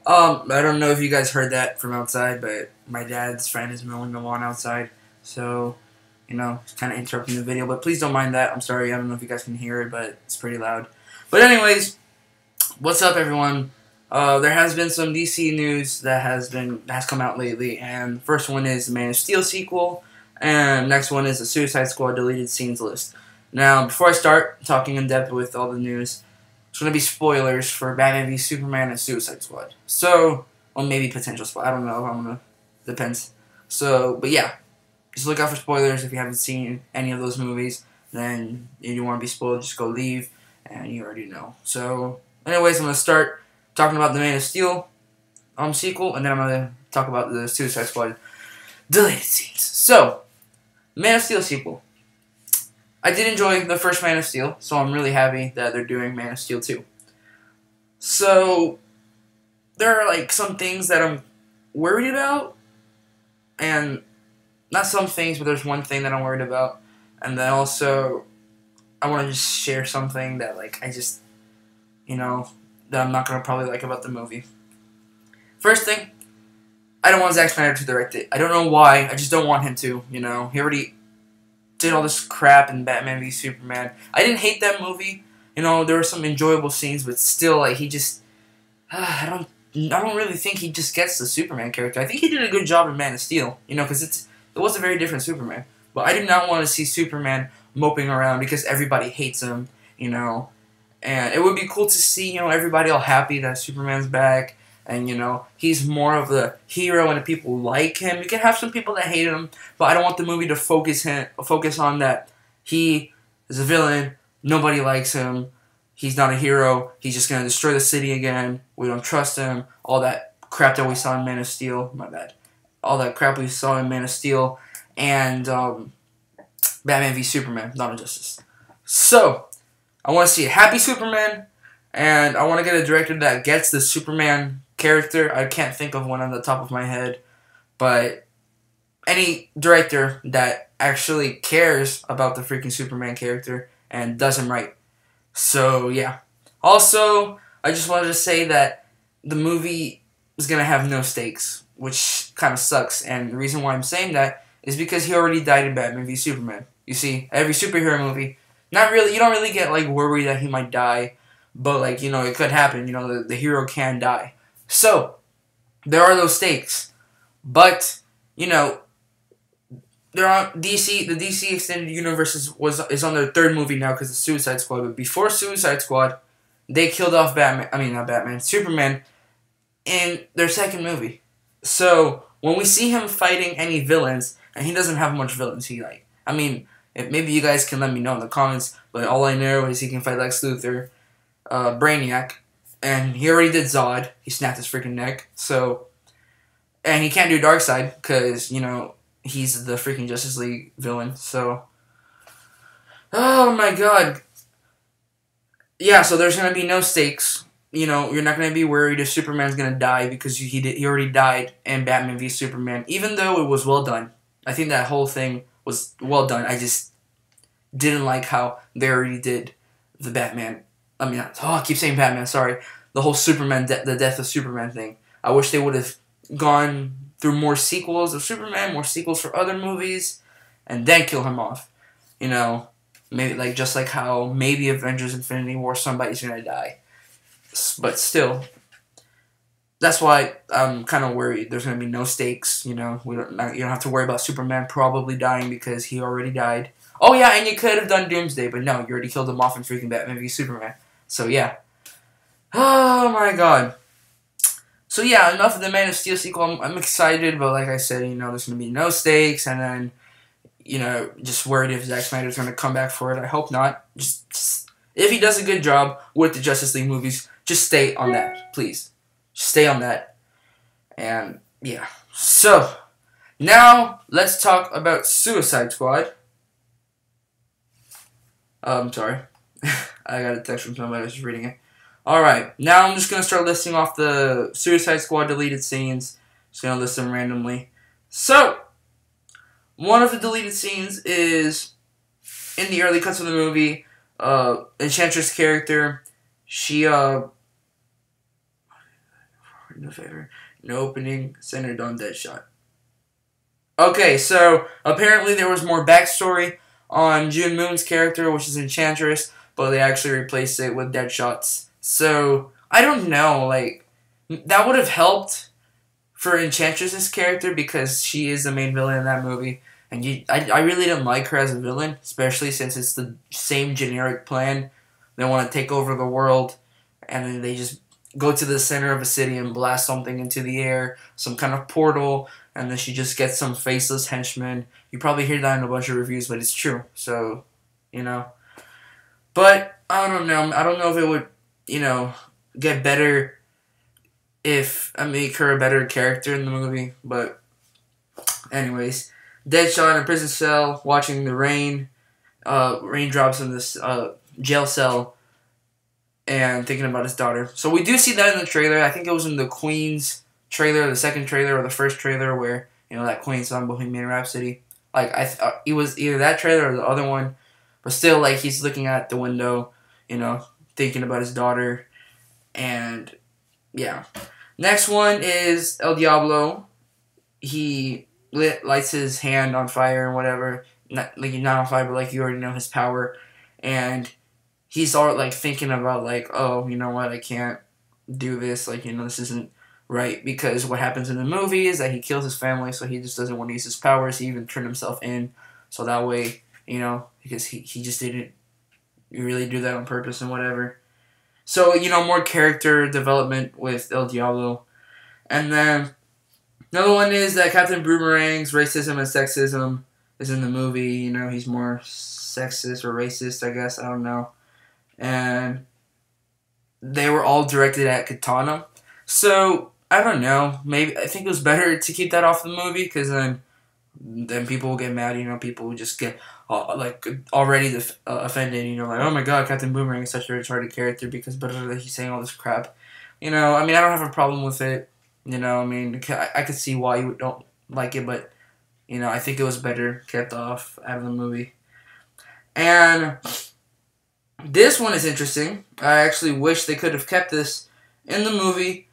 I don't know if you guys heard that from outside, but my dad's friend is mowing the lawn outside, so, it's kind of interrupting the video, but please don't mind that. I'm sorry, I don't know if you guys can hear it, but it's pretty loud. But anyways, what's up, everyone? There has been some DC news that has come out lately, and the first one is the Man of Steel sequel, and next one is the Suicide Squad deleted scenes list. Now, before I start talking in depth with all the news, it's going to be spoilers for Batman v Superman and Suicide Squad. So, or maybe potential spoil. I don't know. I'm gonna depends. So, but yeah, just look out for spoilers if you haven't seen any of those movies. Then if you want to be spoiled, just go leave, and you already know. So, anyways, I'm gonna start talking about the Man of Steel sequel, and then I'm gonna talk about the Suicide Squad deleted scenes. So, Man of Steel sequel. I did enjoy the first Man of Steel, so I'm really happy that they're doing Man of Steel 2. So, there are, some things that I'm worried about, and not some things, but there's one thing that I'm worried about, and then also, I want to just share something that, that I'm not going to probably like about the movie. First thing, I don't want Zack Snyder to direct it. I don't know why, I just don't want him to, He already did all this crap in Batman v Superman. I didn't hate that movie. There were some enjoyable scenes, but still, he just... I don't really think he just gets the Superman character. I think he did a good job in Man of Steel, because it was a very different Superman. But I did not want to see Superman moping around because everybody hates him, And it would be cool to see, everybody all happy that Superman's back. And, he's more of the hero and the people like him. You can have some people that hate him, but I don't want the movie to focus on that he is a villain, nobody likes him, he's not a hero, he's just going to destroy the city again, we don't trust him, all that crap that we saw in Man of Steel, my bad, all that crap we saw in Man of Steel, and Batman v Superman, Dawn of Justice. So, I want to see a happy Superman, and I want to get a director that gets the Superman character. I can't think of one on the top of my head, but any director that actually cares about the freaking Superman character and does him right. So, yeah. Also, I just wanted to say that the movie is going to have no stakes, which kind of sucks, and the reason why I'm saying that is because he already died in Batman v Superman. You see, every superhero movie, you don't really get, worried that he might die, but, it could happen, the hero can die. So, there are those stakes. But, there are the DC Extended Universe is on their third movie now because of Suicide Squad. But before Suicide Squad, they killed off Superman in their second movie. So, when we see him fighting any villains, and he doesn't have much villains, maybe you guys can let me know in the comments, but all I know is he can fight Lex Luthor, Brainiac, and he already did Zod. He snapped his freaking neck. So, and he can't do Darkseid because, he's the freaking Justice League villain. So, oh my god. Yeah, so there's going to be no stakes. You're not going to be worried if Superman's going to die because he already died in Batman v Superman. Even though it was well done. I think that whole thing was well done. I just didn't like how they already did the Batman. I keep saying Batman, sorry. The whole Superman, the death of Superman thing. I wish they would have gone through more sequels of Superman, more sequels for other movies, and then kill him off. Maybe just like how maybe Avengers Infinity War, somebody's gonna die. But still, that's why I'm kind of worried. There's gonna be no stakes. You don't have to worry about Superman probably dying because he already died. Oh yeah, and you could have done Doomsday, but no, you already killed him off in freaking Batman v Superman. So yeah. Oh my god. So yeah, enough of the Man of Steel sequel. I'm excited, but like I said, there's going to be no stakes, and then, just worried if Zack Snyder's going to come back for it. I hope not. Just if he does a good job with the Justice League movies, just stay on that, please. Just stay on that. And, yeah. So, now, let's talk about Suicide Squad. I'm sorry. I got a text from somebody, I was just reading it. Alright, now I'm just going to start listing off the Suicide Squad deleted scenes. Just going to list them randomly. So, one of the deleted scenes is in the early cuts of the movie, Enchantress character, she do me a favor. No opening centered on Deadshot. Okay, so apparently there was more backstory on June Moon's character, which is Enchantress, but they actually replaced it with Deadshot's. So I don't know, like that would have helped for Enchantress's character because she is the main villain in that movie, and I really didn't like her as a villain, especially since it's the same generic plan. They want to take over the world, and then they just go to the center of a city and blast something into the air, some kind of portal, and then she just gets some faceless henchmen. You probably hear that in a bunch of reviews, but it's true. So, you know. But, I don't know. I don't know if it would, get better if I make her a better character in the movie. But, anyways. Deadshot in a prison cell, watching the raindrops in this jail cell, and thinking about his daughter. So we do see that in the trailer. I think it was in the Queen's trailer, the second trailer, or the first trailer where, that Queen song, Bohemian Rhapsody. Like, it was either that trailer or the other one. But still, like, he's looking at the window, thinking about his daughter. And, yeah. Next one is El Diablo. He lights his hand on fire and whatever. Not on fire, but, like, you already know his power. And he's all, like, thinking about, like, oh, you know what, I can't do this. Like, this isn't right. Because what happens in the movie is that he kills his family, so he just doesn't want to use his powers. He even turned himself in. So that way, because he just didn't really do that on purpose and whatever. So, more character development with El Diablo. And then another one is that Captain Boomerang's racism and sexism is in the movie. He's more sexist or racist, I guess. I don't know. And they were all directed at Katana. So, I don't know. Maybe I think it was better to keep that off the movie because then people will get mad. People will just get already offended. Like, oh my god, Captain Boomerang is such a retarded character because he's saying all this crap. I don't have a problem with it. I could see why you don't like it, but I think it was better kept off out of the movie. And this one is interesting. I actually wish they could have kept this in the movie.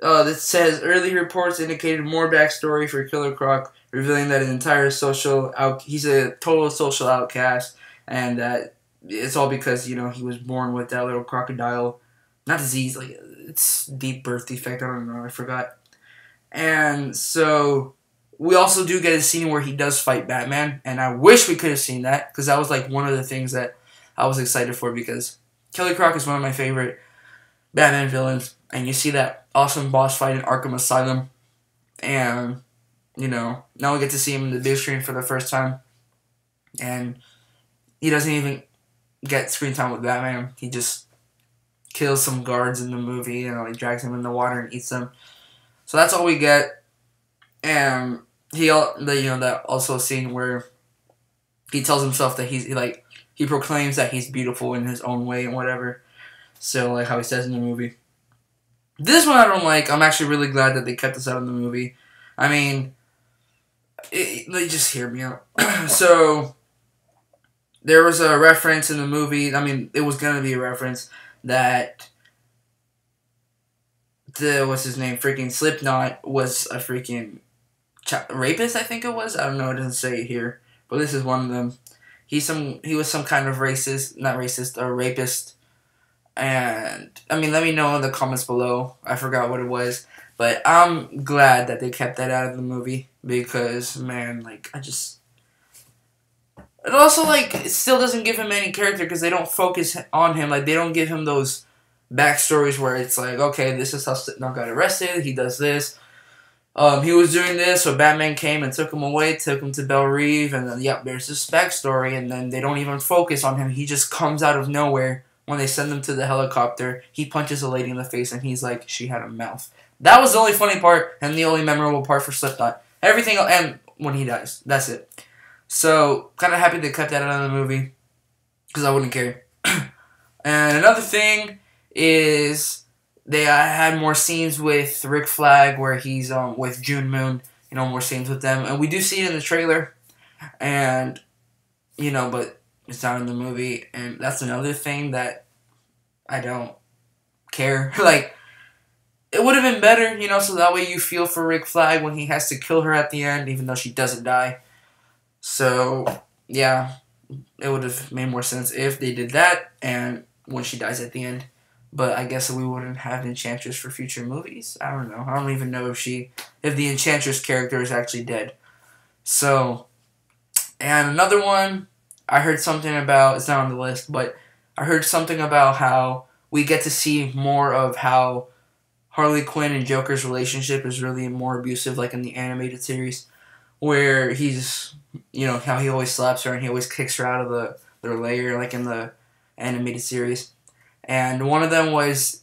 That says early reports indicated more backstory for Killer Croc, revealing that he's a total social outcast, and that it's all because he was born with that little crocodile, not disease, like it's deep birth defect. I don't know, I forgot. And so we also do get a scene where he does fight Batman, and I wish we could have seen that because that was like one of the things that I was excited for because Killer Croc is one of my favorite Batman villains, and you see that awesome boss fight in Arkham Asylum, and now we get to see him in the big screen for the first time, and he doesn't even get screen time with Batman. He just kills some guards in the movie, he drags them in the water and eats them. So that's all we get, and that also scene where he tells himself that he proclaims that he's beautiful in his own way and whatever. So, like how he says in the movie. This one I don't like. I'm actually really glad that they kept this out of the movie. I mean, just hear me out. So, there was a reference in the movie. I mean, it was going to be a reference that what's his name? Freaking Slipknot was a freaking rapist, I think it was. I don't know. It doesn't say it here. But this is one of them. He was some kind of rapist. And, I mean, let me know in the comments below. I forgot what it was. But I'm glad that they kept that out of the movie. Because, man, it also, it still doesn't give him any character because they don't focus on him. They don't give him those backstories where it's like, okay, this is how Slipknot got arrested. He does this. He was doing this, so Batman came and took him away, took him to Belle Reve. And then, there's this backstory. And then they don't even focus on him. He just comes out of nowhere. When they send him to the helicopter, he punches a lady in the face, and he's like, she had a mouth. That was the only funny part, and the only memorable part for Slipknot. Everything, and when he dies. That's it. So, kind of happy they cut that out of the movie, because I wouldn't care. And another thing is, they had more scenes with Rick Flagg, where he's with June Moon, more scenes with them. And we do see it in the trailer, and, but it's not in the movie, and that's another thing that I don't care. it would have been better, you know, so that way you feel for Rick Flag when he has to kill her at the end, even though she doesn't die. So, yeah, it would have made more sense if they did that and when she dies at the end. But I guess we wouldn't have Enchantress for future movies. I don't know. I don't even know if the Enchantress character is actually dead. So, and another one, I heard something about, it's not on the list, but I heard something about how we get to see more of how Harley Quinn and Joker's relationship is really more abusive, like in the animated series, where he's, you know, how he always slaps her and he always kicks her out of their lair, like in the animated series. And one of them was,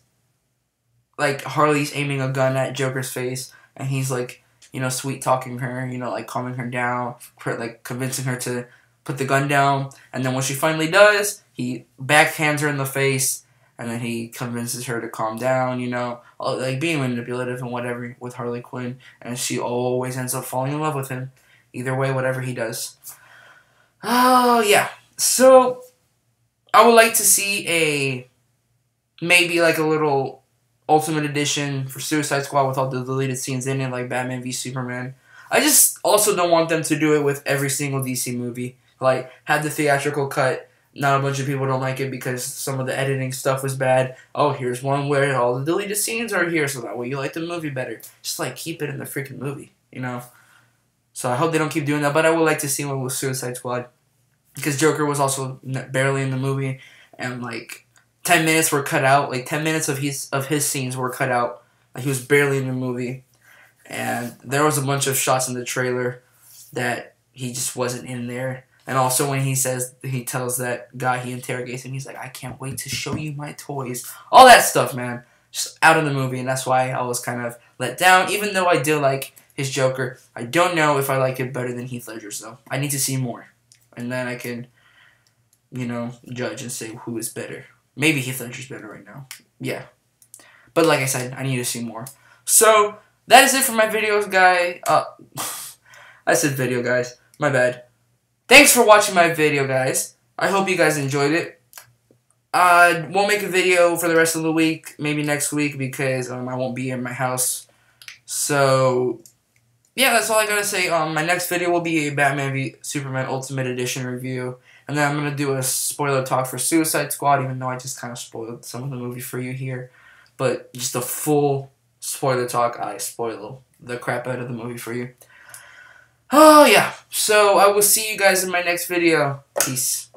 like, Harley's aiming a gun at Joker's face, and he's, like, you know, sweet-talking her, you know, like, calming her down, like, convincing her to put the gun down. And then when she finally does, he backhands her in the face, and then he convinces her to calm down, you know, like, being manipulative and whatever with Harley Quinn. And she always ends up falling in love with him, either way, whatever he does. Oh, yeah. So, I would like to see maybe like a little Ultimate Edition for Suicide Squad with all the deleted scenes in it, like Batman v Superman. I just also don't want them to do it with every single DC movie. Like, have the theatrical cut. Not a bunch of people don't like it because some of the editing stuff was bad. Oh, here's one where all the deleted scenes are here, so that way you like the movie better. Just, like, keep it in the freaking movie, you know? So I hope they don't keep doing that, but I would like to see one with Suicide Squad. Because Joker was also barely in the movie, and, like, 10 minutes were cut out. Like, 10 minutes of his scenes were cut out. Like, he was barely in the movie. And there was a bunch of shots in the trailer that he just wasn't in there. And also when he tells that guy he interrogates him, he's like, I can't wait to show you my toys. All that stuff, man. Just out of the movie. And that's why I was kind of let down. Even though I did like his Joker, I don't know if I like it better than Heath Ledger's, though. I need to see more. And then I can, you know, judge and say who is better. Maybe Heath Ledger's better right now. Yeah. But like I said, I need to see more. So, that is it for my videos, guys. I said video, guys. My bad. Thanks for watching my video, guys. I hope you guys enjoyed it. I won't make a video for the rest of the week. Maybe next week because I won't be in my house. So, yeah, that's all I gotta say. My next video will be a Batman v Superman Ultimate Edition review. And then I'm going to do a spoiler talk for Suicide Squad, even though I just kind of spoiled some of the movie for you here. But just a full spoiler talk, I spoil the crap out of the movie for you. Oh, yeah. So I will see you guys in my next video. Peace.